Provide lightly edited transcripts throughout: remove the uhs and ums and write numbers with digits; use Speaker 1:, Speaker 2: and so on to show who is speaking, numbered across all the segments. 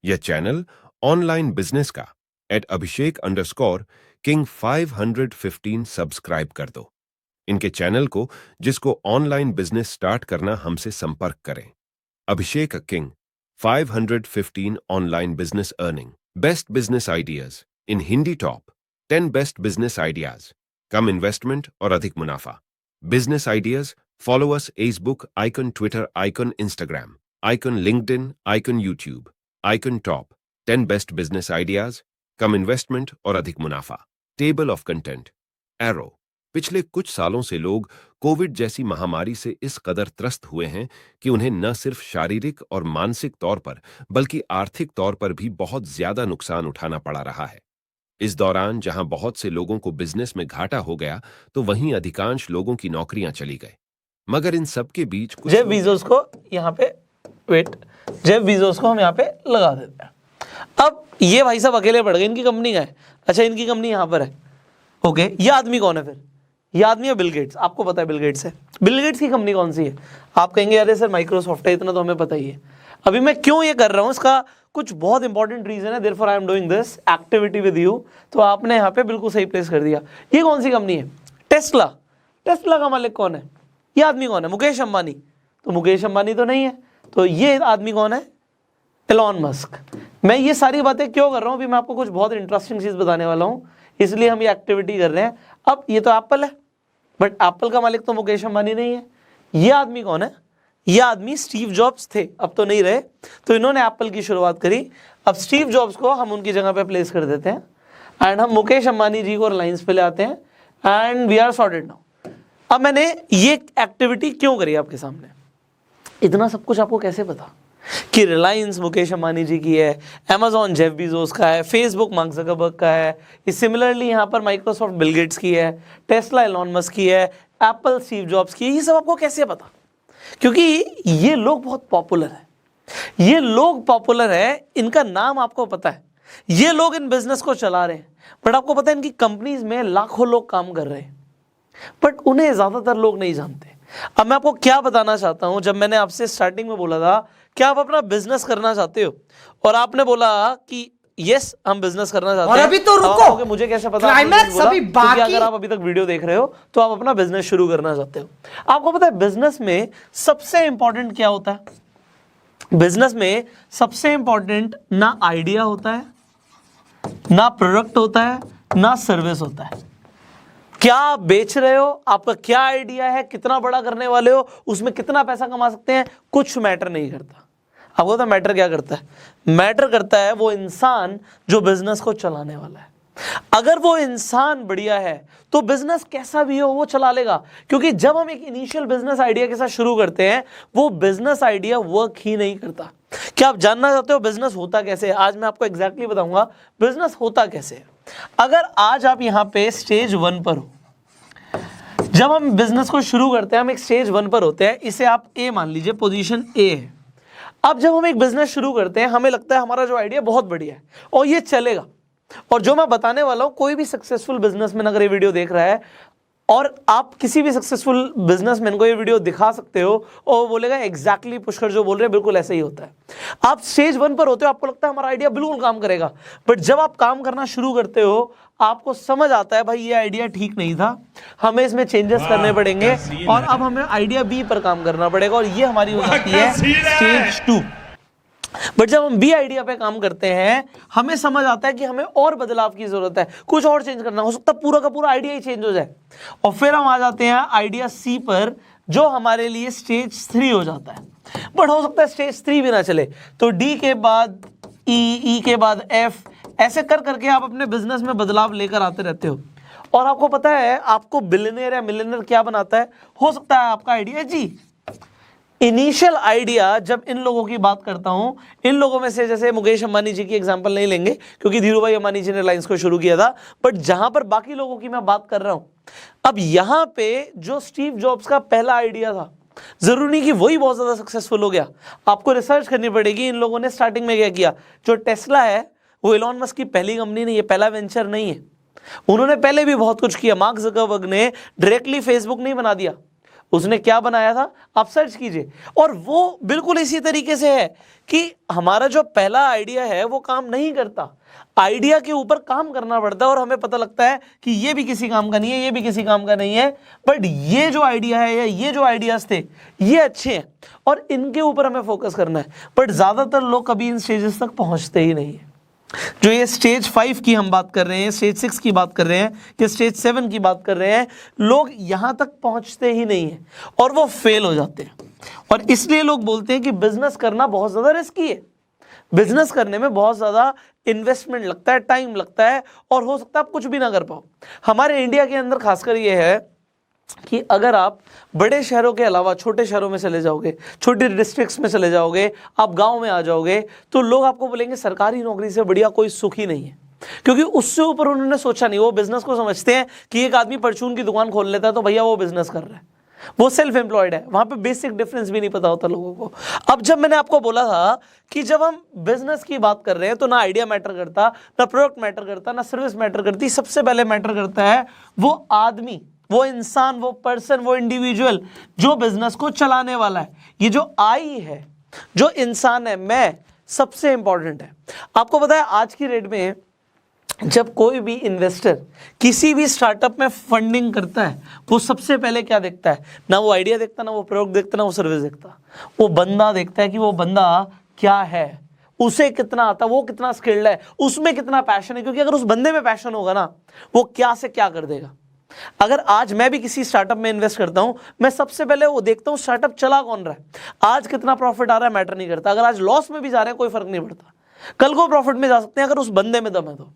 Speaker 1: या channel online business का @abhishek_king515 subscribe कर दो। इनके चैनल को जिसको ऑनलाइन बिजनेस स्टार्ट करना हमसे संपर्क करें। Abhishek King 515 online business earning best business ideas in Hindi top 10 best business ideas, कम इन्वेस्टमेंट और अधिक मुनाफा। Business ideas follow us Facebook icon, Twitter icon, Instagram icon, LinkedIn icon, YouTube icon top 10 best business ideas, कम investment और अधिक मुनाफा। Table of content arrow. पिछले कुछ सालों से लोग कोविड जैसी महामारी से इस कदर त्रस्त हुए हैं कि उन्हें न सिर्फ शारीरिक और मानसिक तौर पर बल्कि आर्थिक तौर पर भी बहुत ज्यादा नुकसान उठाना पड़ा रहा है। इस दौरान जहां बहुत से लोगों को बिजनेस में घाटा हो गया तो वहीं अधिकांश लोगों की नौकरियां चली गई। मगर इन सब के बीच
Speaker 2: जेफ बीजोस को यहाँ पे जेफ बीजोस को हम यहाँ पे लगा देते हैं। अब ये भाई साहब अकेले पड़ गए, इनकी कंपनी का है। अच्छा, इनकी कंपनी यहाँ पर है। ओके, ये आदमी कौन है फिर? ये आदमी है बिल गेट्स। आपको पता है बिल गेट्स है। बिल गेट्स की कंपनी कौन सी है? आप कहेंगे अरे सर माइक्रोसॉफ्ट है, इतना तो हमें पता ही है। अभी मैं क्यों ये कर रहा हूँ, इसका कुछ बहुत इंपॉर्टेंट रीजन है। Therefore I am doing this activity with you. तो आपने यहाँ पे बिल्कुल सही प्लेस कर दिया। ये कौन सी कंपनी है? टेस्ला। टेस्ला का मालिक कौन है? ये आदमी कौन है? मुकेश अंबानी। तो मुकेश अंबानी तो नहीं है, तो ये आदमी कौन है? Elon Musk. मैं ये सारी बातें क्यों कर रहा हूँ? अभी मैं आपको कुछ बहुत इंटरेस्टिंग चीज बताने वाला हूँ, इसलिए हम ये एक्टिविटी कर रहे हैं। अब ये तो एप्पल है, बट एप्पल का मालिक तो मुकेश अंबानी नहीं है। ये आदमी कौन है? ये आदमी स्टीव जॉब्स थे, अब तो नहीं रहे। तो इन्होंने एप्पल की शुरुआत करी। अब स्टीव जॉब्स को हम उनकी जगह पे प्लेस कर देते हैं एंड हम मुकेश अंबानी जी को रिलायंस पे ले आते हैं and we are sorted now. अब मैंने ये एक्टिविटी क्यों करी आपके सामने? इतना सब कुछ आपको कैसे पता कि रिलायंस मुकेश अंबानी जी की है, अमेजॉन जेफ बीजोस का है, फेसबुक मार्क ज़करबर्ग का है, सिमिलरली यहाँ पर माइक्रोसॉफ्ट बिल गेट्स की है, टेस्ला एलॉन मस्क की है, एप्पल स्टीव जॉब्स की है। ये सब आपको कैसे पता? क्योंकि ये लोग बहुत पॉपुलर हैं। ये लोग पॉपुलर है, इनका नाम आपको पता है, ये लोग इन बिजनेस को चला रहे हैं। बट आपको पता है इनकी कंपनीज में लाखों लोग काम कर रहे हैं, बट उन्हें ज्यादातर लोग नहीं जानते। अब मैं आपको क्या बताना चाहता हूं, जब मैंने आपसे स्टार्टिंग में बोला था कि आप अपना बिजनेस करना चाहते हो और आपने बोला कि यस हम बिजनेस करना चाहते हैं,
Speaker 3: और अभी तो रुको,
Speaker 2: मुझे कैसे पता?
Speaker 3: क्लाइमैक्स अभी बाकी।
Speaker 2: अगर आप अभी तक वीडियो देख रहे हो तो आप अपना बिजनेस शुरू करना चाहते हो। आपको पता है बिजनेस में सबसे इंपॉर्टेंट क्या होता है? बिजनेस में सबसे इंपॉर्टेंट ना आइडिया होता है, ना प्रोडक्ट होता है, ना सर्विस होता है। क्या आप बेच रहे हो, आपका क्या आइडिया है, कितना बड़ा करने वाले हो, उसमें कितना पैसा कमा सकते हैं, कुछ मैटर नहीं करता। आपको पता मैटर क्या करता है? मैटर करता है वो इंसान जो बिजनेस को चलाने वाला है। अगर वो इंसान बढ़िया है तो बिजनेस कैसा भी हो वो चला लेगा। क्योंकि जब हम एक इनिशियल बिजनेस आइडिया के साथ शुरू करते हैं, वो बिजनेस आइडिया वर्क ही नहीं करता। क्या आप जानना चाहते हो बिजनेस होता कैसे है? आज मैं आपको एग्जैक्टली बताऊंगा बिजनेस होता कैसे है। अगर आज आप यहां पे स्टेज 1 पर हो, जब हम बिजनेस को शुरू करते हैं हम एक स्टेज 1 पर होते हैं, इसे आप ए मान लीजिए, पोजीशन ए है। अब जब हम एक बिजनेस शुरू करते हैं हमें लगता है हमारा जो आइडिया बहुत बढ़िया है और ये चलेगा। और जो मैं बताने वाला हूं, कोई भी सक्सेसफुल बिजनेसमैन अगर ये वीडियो देख रहा है और आप किसी भी सक्सेसफुल बिजनेसमैन को ये वीडियो दिखा सकते हो और बोलेगा एग्जैक्टली पुष्कर जो बोल रहे हैं बिल्कुल ऐसे ही होता है। आप स्टेज 1 पर होते हो, आपको लगता है हमारा आइडिया बिल्कुल काम करेगा, बट जब आप काम करना शुरू करते हो आपको समझ आता है भाई ये आइडिया ठीक नहीं था, हमें इसमें चेंजेस करने पड़ेंगे और अब हमें आइडिया बी पर काम करना पड़ेगा और ये हमारी हो जाती है स्टेज 2। बट जब हम बी आइडिया पे काम करते हैं हमें समझ आता है कि हमें और बदलाव की जरूरत है, कुछ और चेंज करना, हो सकता है पूरा का पूरा आइडिया ही चेंज हो जाए। और फिर हम आ जाते हैं आइडिया सी पर, जो हमारे लिए स्टेज 3 हो जाता है। बट हो सकता है स्टेज 3 भी ना चले, तो डी के बाद ई के बाद एफ, ऐसे कर करके आप अपने बिजनेस में बदलाव लेकर आते रहते हो। और आपको पता है आपको बिलियनियर या मिलियनियर क्या बनाता है? हो सकता है आपका आइडिया जी इनिशियल आइडिया। जब इन लोगों की बात करता हूं, इन लोगों में से जैसे मुकेश अंबानी जी की एग्जांपल नहीं लेंगे क्योंकि धीरूभाई अंबानी जी ने रिलायंस को शुरू किया था, बट जहां पर बाकी लोगों की मैं बात कर रहा हूं, अब यहां पे जो स्टीव जॉब्स का पहला आइडिया था, जरूरी नहीं कि वही बहुत ज्यादा सक्सेसफुल हो गया। आपको रिसर्च करनी पड़ेगी इन लोगों ने स्टार्टिंग में क्या किया। जो टेस्ला है वो एलॉन मस्क की पहली कंपनी नहीं है, पहला वेंचर नहीं है। उन्होंने पहले भी बहुत कुछ किया। मार्क ज़करबर्ग ने डायरेक्टली फेसबुक नहीं बना दिया, उसने क्या बनाया था, आप सर्च कीजिए। और वो बिल्कुल इसी तरीके से है कि हमारा जो पहला आइडिया है वो काम नहीं करता, आइडिया के ऊपर काम करना पड़ता है और हमें पता लगता है कि ये भी किसी काम का नहीं है, ये भी किसी काम का नहीं है, बट ये जो आइडिया है या ये जो आइडियाज थे ये अच्छे हैं और इनके ऊपर हमें फोकस करना है। बट ज्यादातर लोग कभी इन स्टेजेस तक पहुंचते ही नहीं है। जो ये स्टेज 5 की हम बात कर रहे हैं, स्टेज 6 की बात कर रहे हैं, या स्टेज 7 की बात कर रहे हैं, लोग यहां तक पहुंचते ही नहीं है और वो फेल हो जाते हैं। और इसलिए लोग बोलते हैं कि बिजनेस करना बहुत ज्यादा रिस्की है, बिजनेस करने में बहुत ज्यादा इन्वेस्टमेंट लगता है, टाइम लगता है और हो सकता है आप कुछ भी ना कर पाओ। हमारे इंडिया के अंदर खासकर ये है कि अगर आप बड़े शहरों के अलावा छोटे शहरों में चले जाओगे, छोटी डिस्ट्रिक्ट्स में चले जाओगे, आप गांव में आ जाओगे, तो लोग आपको बोलेंगे सरकारी नौकरी से बढ़िया कोई सुख ही नहीं है, क्योंकि उससे ऊपर उन्होंने सोचा नहीं। वो बिजनेस को समझते हैं कि एक आदमी परचून की दुकान खोल लेता है तो भैया वो बिजनेस कर रहा है, वो सेल्फ एम्प्लॉयड है, वहां पे बेसिक डिफरेंस भी नहीं पता होता लोगों को। अब जब मैंने आपको बोला था कि जब हम बिजनेस की बात कर रहे हैं तो ना आइडिया मैटर करता, ना प्रोडक्ट मैटर करता, ना सर्विस मैटर करती, सबसे पहले मैटर करता है वो आदमी, वो इंसान, वो पर्सन, वो इंडिविजुअल जो बिजनेस को चलाने वाला है। ये जो आई है, जो इंसान है, मैं, सबसे इंपॉर्टेंट है। आपको पता है आज की डेट में जब कोई भी इन्वेस्टर किसी भी स्टार्टअप में फंडिंग करता है, वो सबसे पहले क्या देखता है? ना वो आइडिया देखता, ना वो प्रोडक्ट देखता, ना वो सर्विस देखता, वो बंदा देखता है कि वो बंदा क्या है, उसे कितना आता, वो कितना स्किल्ड है, उसमें कितना पैशन है। क्योंकि अगर उस बंदे में पैशन होगा ना, वो क्या से क्या कर देगा। अगर आज मैं भी किसी स्टार्टअप में इन्वेस्ट करता हूं, मैं सबसे पहले वो देखता हूं स्टार्टअप चला कौन रहा है, आज कितना प्रॉफिट आ रहा है मैटर नहीं करता, अगर आज लॉस में भी जा रहे हैं कोई फर्क नहीं पड़ता, कल को प्रॉफिट में जा सकते हैं अगर उस बंदे में दम है तो,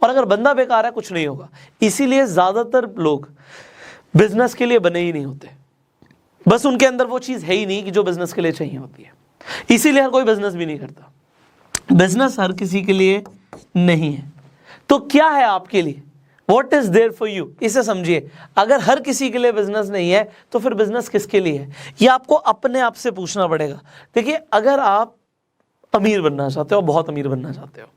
Speaker 2: और अगर बंदा बेकार है कुछ नहीं होगा। इसीलिए ज्यादातर लोग बिजनेस के लिए बने ही नहीं होते, बस उनके अंदर वो चीज है ही नहीं कि जो बिजनेस के लिए चाहिए होती है, इसीलिए हर कोई बिजनेस भी नहीं करता। बिजनेस हर किसी के लिए नहीं है, तो क्या है आपके लिए? What is there for you? इसे समझिए। अगर हर किसी के लिए बिजनेस नहीं है तो फिर बिजनेस किसके लिए है, ये आपको अपने आप से पूछना पड़ेगा। देखिए, अगर आप अमीर बनना चाहते हो, बहुत अमीर बनना चाहते हो,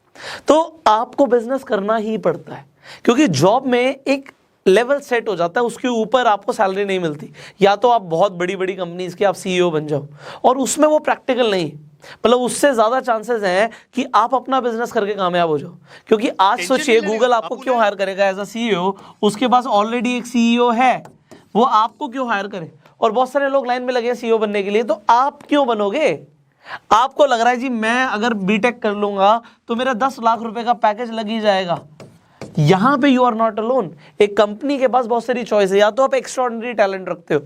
Speaker 2: तो आपको बिजनेस करना ही पड़ता है, क्योंकि जॉब में एक लेवल सेट हो जाता है, उसके ऊपर आपको सैलरी नहीं मिलती। या तो आप बहुत बड़ी बड़ी कंपनीज के आप सीईओ बन जाओ, और उसमें वो प्रैक्टिकल नहीं, मतलब उससे ज्यादा चांसेस हैं कि आप अपना बिजनेस करके कामयाब हो जाओ। क्योंकि आज सोचिए, गूगल आपको क्यों हायर करेगा एज अ सीईओ? उसके पास ऑलरेडी एक सीईओ है, वो आपको क्यों हायर करे? और बहुत सारे लोग लाइन में लगे हैं सीईओ बनने के लिए, तो आप क्यों बनोगे? आपको लग रहा है जी मैं अगर बीटेक कर लूंगा तो मेरा 10 लाख रुपए का पैकेज लग ही जाएगा। यहां पे यू आर नॉट अलोन। एक कंपनी के पास बहुत सारी चॉइस है, या तो आप एक्स्ट्राऑर्डिनरी टैलेंट रखते हो।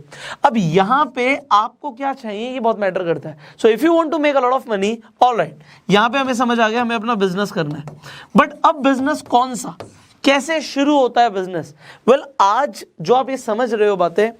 Speaker 2: अब यहां पे आपको क्या चाहिए ये बहुत मैटर करता है। So if you want to make a lot of money, alright, यहां पे हमें समझ आ गया हमें अपना बिजनेस करना है। बट अब बिजनेस कौन सा, कैसे शुरू होता है बिजनेस? वेल, आज जो आप ये समझ रहे हो बातें,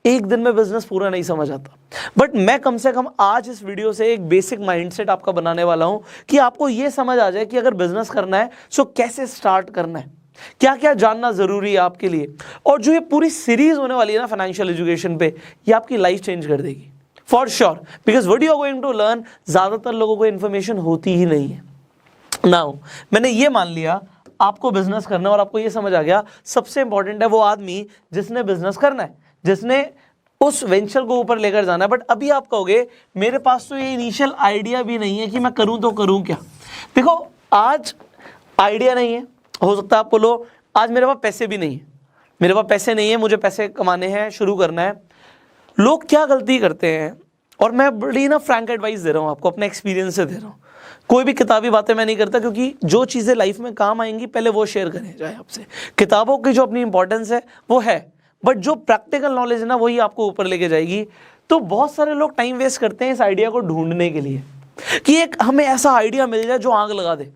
Speaker 2: एक दिन में बिजनेस पूरा नहीं समझ आता, बट मैं कम से कम आज इस वीडियो से एक बेसिक माइंडसेट आपका बनाने वाला हूं कि आपको यह समझ आ जाए कि अगर बिजनेस करना है सो कैसे स्टार्ट करना है, क्या क्या जानना जरूरी है आपके लिए। और जो ये पूरी सीरीज होने वाली है ना फाइनेंशियल एजुकेशन पे, ये आपकी लाइफ चेंज कर देगी for sure, because what you are going to learn, ज्यादातर लोगों को इन्फॉर्मेशन होती ही नहीं है। नाउ मैंने ये मान लिया आपको बिजनेस करना है और आपको ये समझ आ गया सबसे इंपॉर्टेंट है वो आदमी जिसने बिजनेस करना है, जिसने उस वेंचर को ऊपर लेकर जाना है। बट अभी आप कहोगे मेरे पास तो ये इनिशियल आइडिया भी नहीं है कि मैं करूं तो करूं क्या। देखो, आज आइडिया नहीं है, हो सकता है आप बोलो आज मेरे पास पैसे भी नहीं है, मेरे पास पैसे नहीं है, मुझे पैसे कमाने हैं, शुरू करना है। लोग क्या गलती करते हैं, और मैं बड़ी ना फ्रैंक एडवाइस दे रहा हूं आपको, अपने एक्सपीरियंस से दे रहा हूं, कोई भी किताबी बातें मैं नहीं करता, क्योंकि जो चीजें लाइफ में काम आएंगी पहले वो शेयर करें जाए आपसे। किताबों की जो अपनी इंपॉर्टेंस है वो है, बट जो प्रैक्टिकल नॉलेज है ना वही आपको ऊपर लेके जाएगी। तो बहुत सारे लोग टाइम वेस्ट करते हैं इस आइडिया को ढूंढने के लिए कि एक हमें ऐसा आइडिया मिल जाए जो आग लगा दे।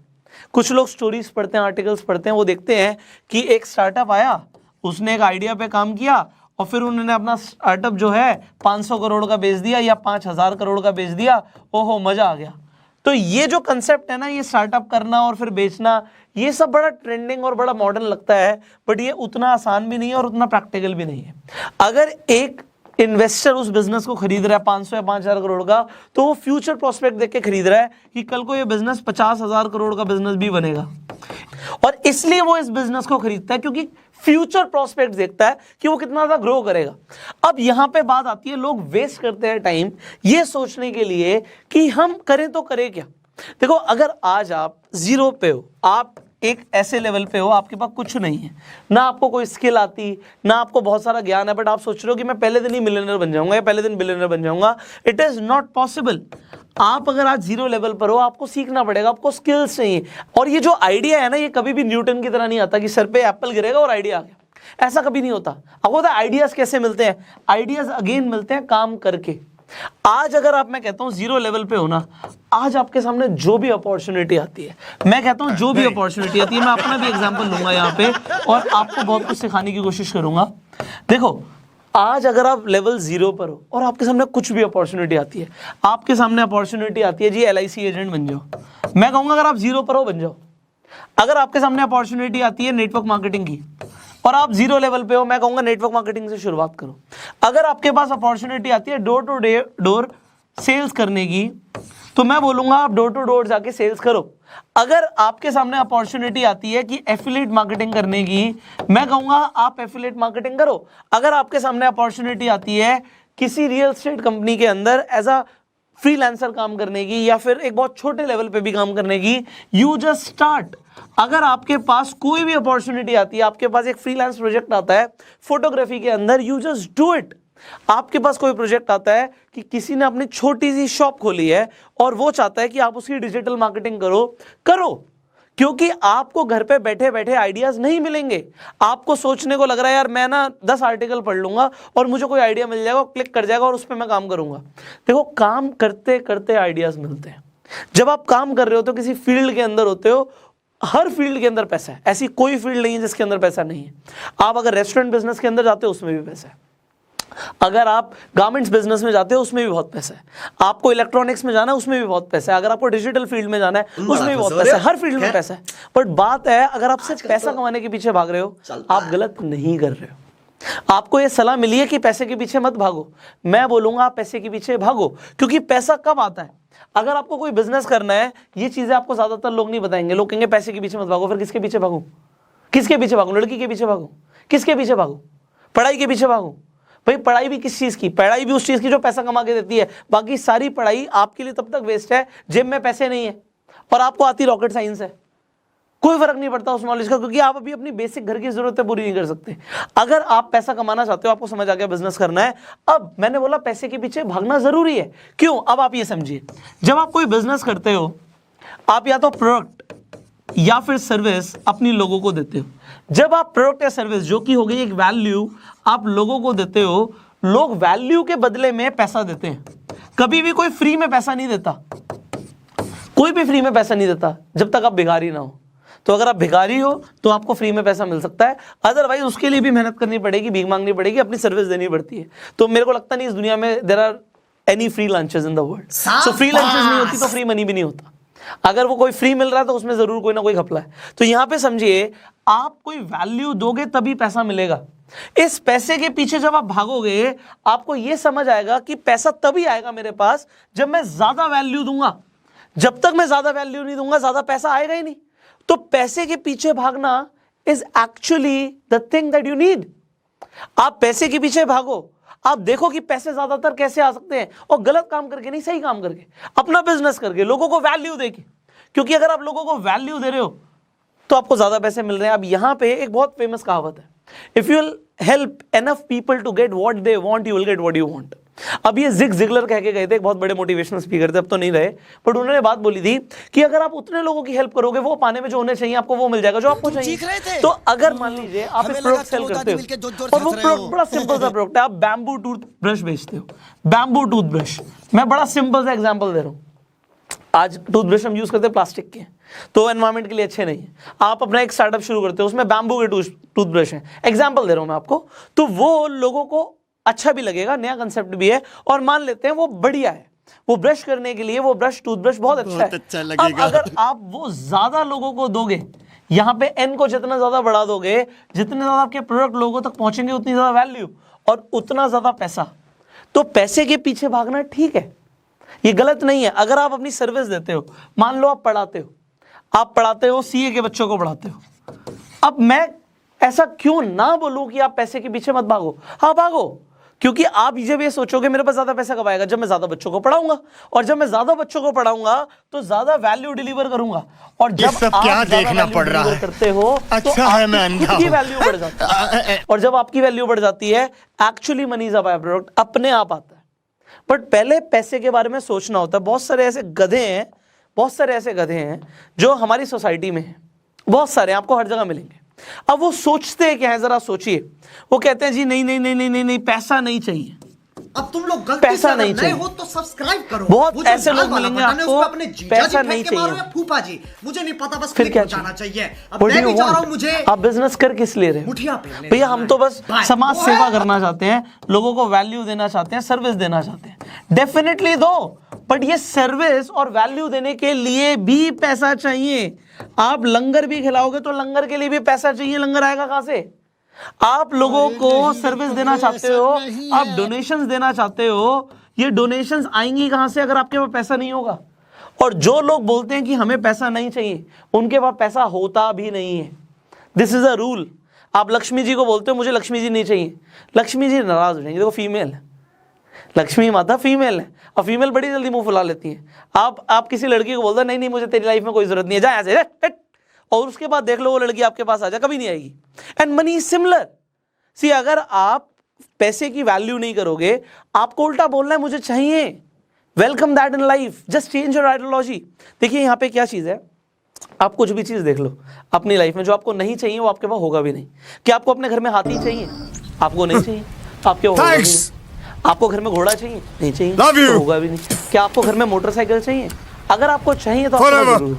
Speaker 2: कुछ लोग स्टोरीज पढ़ते हैं, आर्टिकल्स पढ़ते हैं, वो देखते हैं कि एक स्टार्टअप आया, उसने एक आइडिया पे काम किया और फिर उन्होंने अपना स्टार्टअप जो है 500 करोड़ का बेच दिया या 5000 करोड़ का बेच दिया, ओहो मजा आ गया। तो ये जो कंसेप्ट है ना, ये स्टार्टअप करना और फिर बेचना, ये सब बड़ा ट्रेंडिंग और बड़ा मॉडर्न लगता है, बट ये उतना आसान भी नहीं है और उतना प्रैक्टिकल भी नहीं है। अगर एक इन्वेस्टर उस बिजनेस को खरीद रहा है 500 या 5000 करोड़ का, तो वो फ्यूचर प्रोस्पेक्ट देख के खरीद रहा है कि कल को ये बिजनेस 50,000 करोड़ का बिजनेस भी बनेगा, और इसलिए वो इस बिजनेस को खरीदता है क्योंकि फ्यूचर प्रोस्पेक्ट देखता है कि वो कितना ज्यादा ग्रो करेगा। अब यहां पे बात आती है, लोग वेस्ट करते हैं टाइम ये सोचने के लिए कि हम करें तो करें क्या। देखो, अगर आज आप जीरो पे हो, आप एक ऐसे लेवल पे हो, आपके पास कुछ नहीं है, ना आपको कोई स्किल आती, ना आपको बहुत सारा ज्ञान है, बट आप सोच रहे हो कि मैं पहले दिन ही मिलियनर बन जाऊंगा या पहले दिन बिलियनर बन जाऊंगा, इट इज नॉट पॉसिबल। आप अगर आज जीरो लेवल पर हो, आपको सीखना पड़ेगा, आपको स्किल्स चाहिए। और ये जो आइडिया है ना, ये कभी भी न्यूटन की तरह नहीं आता कि सर पे एप्पल गिरेगा और आइडिया आ गया, ऐसा कभी नहीं होता। आपको पता है आइडियाज कैसे मिलते हैं? आइडियाज अगेन मिलते हैं काम करके। आज अगर आप, मैं कहता हूं जीरो लेवल पे हो ना, आज आपके सामने जो भी अपॉर्चुनिटी आती है, मैं कहता हूं जो भी अपॉर्चुनिटी आती है, मैं अपना भी एग्जांपल लूंगा यहाँ पे और आपको बहुत कुछ सिखाने की कोशिश करूंगा। देखो, आज अगर आप लेवल जीरो पर हो और आपके सामने कुछ भी अपॉर्चुनिटी आती है, आपके सामने अपॉर्चुनिटी आती है जी LIC एजेंट बन जाओ, मैं कहूंगा अगर आप जीरो पर हो बन जाओ। अगर आपके सामने अपॉर्चुनिटी आती है नेटवर्क मार्केटिंग की और आप जीरो लेवल पे हो, मैं कहूंगा नेटवर्क मार्केटिंग से शुरुआत करो। अगर आपके पास अपॉर्चुनिटी आती है डोर टू डोर सेल्स करने की, तो मैं बोलूंगा आप डोर टू डोर जाके सेल्स करो। अगर आपके सामने अपॉर्चुनिटी आती है कि एफिलिएट मार्केटिंग करने की, मैं कहूंगा आप एफिलिएट मार्केटिंग करो। अगर आपके सामने अपॉर्चुनिटी आती है किसी रियल एस्टेट कंपनी के अंदर एज अ फ्रीलांसर काम करने की या फिर एक बहुत छोटे लेवल पे भी काम करने की, यू जस्ट स्टार्ट। अगर आपके पास कोई भी अपॉर्चुनिटी आती है, आपके पास एक फ्रीलांस प्रोजेक्ट आता है फोटोग्राफी के अंदर, यू जस्ट डू इट। आपके पास कोई प्रोजेक्ट आता है कि किसी ने अपनी छोटी सी शॉप खोली है और वो चाहता है कि आप उसकी डिजिटल मार्केटिंग करो, क्योंकि आपको घर पे बैठे बैठे आइडियाज नहीं मिलेंगे। आपको सोचने को लग रहा है यार मैं ना 10 आर्टिकल पढ़ लूंगा और मुझे कोई आइडिया मिल जाएगा, क्लिक कर जाएगा और उस पर मैं काम करूंगा। देखो, काम करते करते आइडियाज मिलते हैं। जब आप काम कर रहे होते हो, किसी फील्ड के अंदर होते हो, हर फील्ड के अंदर पैसा है, ऐसी कोई फील्ड नहीं है जिसके अंदर पैसा नहीं है। आप अगर रेस्टोरेंट बिजनेस के अंदर जाते हो उसमें भी पैसा है, अगर आप गारमेंट्स बिजनेस में जाते हो उसमें भी बहुत पैसा है, आपको इलेक्ट्रॉनिक्स में जाना है उसमें भी बहुत पैसा है, अगर आपको डिजिटल फील्ड में जाना है उसमें भी बहुत पैसा है, हर फील्ड में पैसा है। बट बात है, अगर आप सिर्फ पैसा कमाने के पीछे भाग रहे हो, आप गलत नहीं कर रहे हो। आपको यह सलाह मिली है कि पैसे के पीछे मत भागो, मैं बोलूंगा आप पैसे के पीछे भागो, क्योंकि पैसा कब आता है? अगर आपको कोई बिजनेस करना है, ये चीजें आपको ज्यादातर लोग नहीं बताएंगे। लोग कहेंगे पैसे के पीछे मत भागो, फिर किसके पीछे भागो? किसके पीछे भागो? लड़की के पीछे भागो? किसके पीछे भागो? पढ़ाई के पीछे भागो? भाई पढ़ाई भी किस चीज की? पढ़ाई भी उस चीज की जो पैसा कमा के देती है। बाकी सारी पढ़ाई आपके लिए तब तक वेस्ट है जेब में पैसे नहीं है और आपको आती रॉकेट साइंस है, कोई फर्क नहीं पड़ता उस नॉलेज का, क्योंकि आप अभी अपनी बेसिक घर की जरूरतें पूरी नहीं कर सकते। अगर आप पैसा कमाना चाहते हो, आपको समझ आ गया बिजनेस करना है, अब मैंने बोला पैसे के पीछे भागना जरूरी है। क्यों? अब आप ये समझिए, जब आप कोई बिजनेस करते हो, आप या तो प्रोडक्ट या फिर सर्विस अपनी लोगों को देते हो। जब आप प्रोडक्ट या सर्विस, जो कि हो गई एक वैल्यू, आप लोगों को देते हो, लोग वैल्यू के बदले में पैसा देते हैं। कभी भी कोई फ्री में पैसा नहीं देता, कोई भी फ्री में पैसा नहीं देता जब तक आप भिखारी ना हो। तो अगर आप भिखारी हो तो आपको फ्री में पैसा मिल सकता है, अदरवाइज उसके लिए भी मेहनत करनी पड़ेगी, भीख मांगनी पड़ेगी, अपनी सर्विस देनी पड़ती है। तो मेरे को लगता नहीं इस दुनिया में there are any free lunches in the world. So free lunches नहीं होती तो फ्री मनी भी नहीं होता। अगर वो कोई फ्री मिल रहा है तो उसमें जरूर कोई ना कोई घपला है। तो यहां पे समझिए, आप कोई वैल्यू दोगे तभी पैसा मिलेगा। इस पैसे के पीछे जब आप भागोगे, आपको यह समझ आएगा कि पैसा तभी आएगा मेरे पास जब मैं ज्यादा वैल्यू दूंगा। जब तक मैं ज्यादा वैल्यू नहीं दूंगा, ज्यादा पैसा आएगा ही नहीं। तो पैसे के पीछे भागना is actually the thing that you need. आप पैसे के पीछे भागो, आप देखो कि पैसे ज्यादातर कैसे आ सकते हैं, और गलत काम करके नहीं, सही काम करके, अपना बिजनेस करके, लोगों को वैल्यू देके। क्योंकि अगर आप लोगों को वैल्यू दे रहे हो तो आपको ज्यादा पैसे मिल रहे हैं। अब यहां पे एक बहुत फेमस कहावत है, if you will help enough people to get what they want, you will get what you want. अब ये जिग जिगलर कह के गए थे, एक बहुत बड़े मोटिवेशनल स्पीकर थे, अब तो नहीं रहे, बट उन्होंने बात बोली थी कि अगर आप उतने लोगों की हेल्प करोगे, वो पाने में जो होने चाहिए आपको वो मिल जाएगा जो आपको चाहिए। तो अगर मान लीजिए आप एक प्रोडक्ट सेल करते हो और वो प्रोडक्ट बड़ा सिंपल सा प्रोडक्ट है, आप बैम्बू टूथ ब्रश बेचते हो, बैम्बू टूथ ब्रश, मैं बड़ा सिंपल सा एग्जाम्पल दे रहा हूँ। आज टूथब्रश हम यूज करते हैं प्लास्टिक के, तो एनवायरमेंट के लिए अच्छे नहीं है। आप अपना एक स्टार्टअप शुरू करते हो, उसमें बैम्बू के टूथब्रश है, एग्जाम्पल दे रहा हूं मैं आपको, तो वो लोगों को अच्छा भी लगेगा, नया कंसेप्ट भी है, और मान लेते हैं वो बढ़िया है, वो ब्रश करने के लिए वो ब्रश टूथब्रश बहुत अच्छा है। अब अगर आप वो ज्यादा लोगों को दोगे, यहाँ पे एन को जितना ज्यादा बढ़ा दोगे, जितने ज्यादा आपके प्रोडक्ट लोगों तक पहुंचेंगे, उतनी ज्यादा वैल्यू और उतना ज्यादा पैसा। तो पैसे के पीछे भागना ठीक है, ये गलत नहीं है। अगर आप अपनी सर्विस देते हो, मान लो आप पढ़ाते हो, सीए के बच्चों को पढ़ाते हो। अब मैं ऐसा क्यों ना बोलूं कि आप पैसे के पीछे मत भागो? हाँ भागो, क्योंकि आप जब ये सोचोगे मेरे पास ज्यादा पैसा कब आएगा, जब मैं ज्यादा बच्चों को पढ़ाऊंगा, और जब मैं ज्यादा बच्चों को पढ़ाऊंगा तो ज्यादा वैल्यू डिलीवर करूंगा, और जब
Speaker 4: सब
Speaker 2: आप
Speaker 4: क्या
Speaker 2: ज्यादा
Speaker 4: देखना
Speaker 2: value
Speaker 4: पड़ रहा
Speaker 2: deliver
Speaker 4: है?
Speaker 2: करते हो
Speaker 4: अच्छा
Speaker 2: तो
Speaker 4: है मैं
Speaker 2: आपकी
Speaker 4: अंधा
Speaker 2: खुद की
Speaker 4: हूं।
Speaker 2: वैल्यू बढ़ जाती है, और जब आपकी वैल्यू बढ़ जाती है actually money is a by product, अपने आप आता है। बट पहले पैसे के बारे में सोचना होता है। बहुत सारे ऐसे गधे हैं, बहुत सारे ऐसे गधे हैं जो हमारी सोसाइटी में हैं, बहुत सारे आपको हर जगह मिलेंगे। अब वो सोचते हैं क्या है, जरा सोचिए। वो कहते हैं जी नहीं नहीं नहीं नहीं नहीं नहीं, पैसा नहीं चाहिए।
Speaker 3: अब तुम लोग गलती
Speaker 2: पैसा
Speaker 3: से अगर
Speaker 2: नहीं
Speaker 3: नए
Speaker 2: चाहिए।
Speaker 3: हो तो सब्सक्राइब करो।
Speaker 2: बहुत
Speaker 3: वो जो
Speaker 2: ऐसे
Speaker 3: लाल
Speaker 2: लोग
Speaker 3: वाला
Speaker 2: मिलेंगे
Speaker 3: बटन है,
Speaker 2: आपको,
Speaker 3: उस पे अपने जीजा
Speaker 2: पैसा
Speaker 3: जी
Speaker 2: नहीं
Speaker 3: फेंक के मारो
Speaker 2: चाहिए।
Speaker 3: या फूफा जी, मुझे नहीं पता, बस
Speaker 2: फिर
Speaker 3: क्लिक
Speaker 2: क्या
Speaker 3: हो जाना
Speaker 2: चाहिए?
Speaker 3: चाहिए। अब
Speaker 2: What do
Speaker 3: मैं
Speaker 2: you
Speaker 3: भी जा रहा हूं,
Speaker 2: want?
Speaker 3: मुझे
Speaker 2: आप बिजनेस कर किस लिए रहे हो?
Speaker 3: मुठिया पे लेने
Speaker 2: भैया
Speaker 3: जाना
Speaker 2: हम
Speaker 3: है।
Speaker 2: तो बस
Speaker 3: बाय।
Speaker 2: समाज
Speaker 3: वो
Speaker 2: सेवा
Speaker 3: है।
Speaker 2: करना चाहते हैं, लोगों को वैल्यू देना चाहते हैं, सर्विस देना चाहते हैं। डेफिनेटली दो, बट ये सर्विस और वैल्यू देने के लिए भी पैसा चाहिए। आप लंगर भी खिलाओगे तो लंगर के लिए भी पैसा चाहिए, लंगर आएगा कहां से? आप लोगों को सर्विस देना चाहते हो, आप डोनेशंस देना चाहते हो, ये डोनेशंस आएंगी कहां से अगर आपके पास पैसा नहीं होगा? और जो लोग बोलते हैं कि हमें पैसा नहीं चाहिए, उनके पास पैसा होता भी नहीं है। This is a rule. आप लक्ष्मी जी को बोलते हो मुझे लक्ष्मी जी नहीं चाहिए, लक्ष्मी जी नाराज हो जाएंगे। देखो फीमेल है, लक्ष्मी माता फीमेल है, और फीमेल बड़ी जल्दी मुंह फुला लेती है। आप किसी लड़की को बोलते हो नहीं नहीं मुझे तेरी लाइफ में कोई जरूरत नहीं है, जा यहाँ से हट, और उसके बाद देख लो वो लड़की आपके पास आ जाए, कभी नहीं आएगी। And money is similar. See अगर आप पैसे की वैल्यू नहीं करोगे, आपको उल्टा बोलना है मुझे चाहिए, welcome that in life, just change your ideology. देखिए यहाँ पे क्या चीज है, आप कुछ भी चीज देख लो अपनी लाइफ में, जो आपको नहीं चाहिए वो आपके पास होगा भी नहीं। क्या आपको अपने घर में हाथी चाहिए? आपको नहीं चाहिए, आपके होगा भी नहीं। आपको घर में घोड़ा चाहिए? नहीं चाहिए, तो होगा भी नहीं। क्या आपको घर में मोटरसाइकिल चाहिए? अगर आपको चाहिए तो आपको जरूर।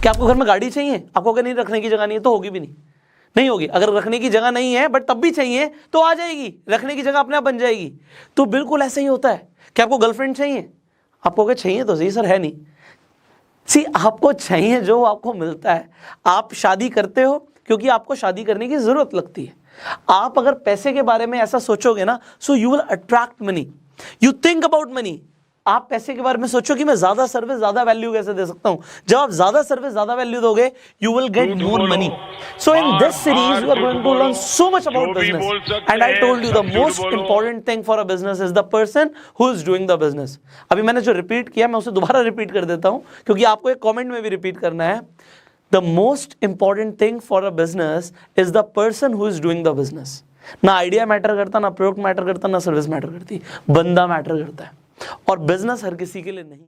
Speaker 2: क्या आपको घर में गाड़ी चाहिए? आपको अगर नहीं रखने की जगह नहीं है तो होगी भी नहीं, नहीं होगी। अगर रखने की जगह नहीं है बट तब भी चाहिए तो आ जाएगी, रखने की जगह अपने आप बन जाएगी। तो बिल्कुल ऐसा ही होता है। क्या आपको गर्लफ्रेंड चाहिए? आपको अगर चाहिए तो सही, सर है नहीं। सी आपको चाहिए जो आपको मिलता है। आप शादी करते हो क्योंकि आपको शादी करने की जरूरत लगती है। आप अगर पैसे के बारे में ऐसा सोचोगे ना, so you will attract money, you think about money. आप पैसे के बारे में सोचो कि मैं ज्यादा सर्विस ज्यादा वैल्यू कैसे दे सकता हूं। जब आप ज्यादा सर्विस ज्यादा वैल्यू दोगे, you will get more money. So in this series you are going to learn so much about business, and I told you the most important thing for a business is the person who is doing the business. अभी मैंने जो repeat किया मैं उसे दोबारा repeat कर देता हूं, क्योंकि आपको एक कॉमेंट में भी रिपीट करना है। The most important thing for a business is the person who is doing the business. ना आइडिया मैटर करता, ना प्रोडक्ट मैटर करता, ना सर्विस मैटर करती, बंदा मैटर करता है। और बिजनेस हर किसी के लिए नहीं।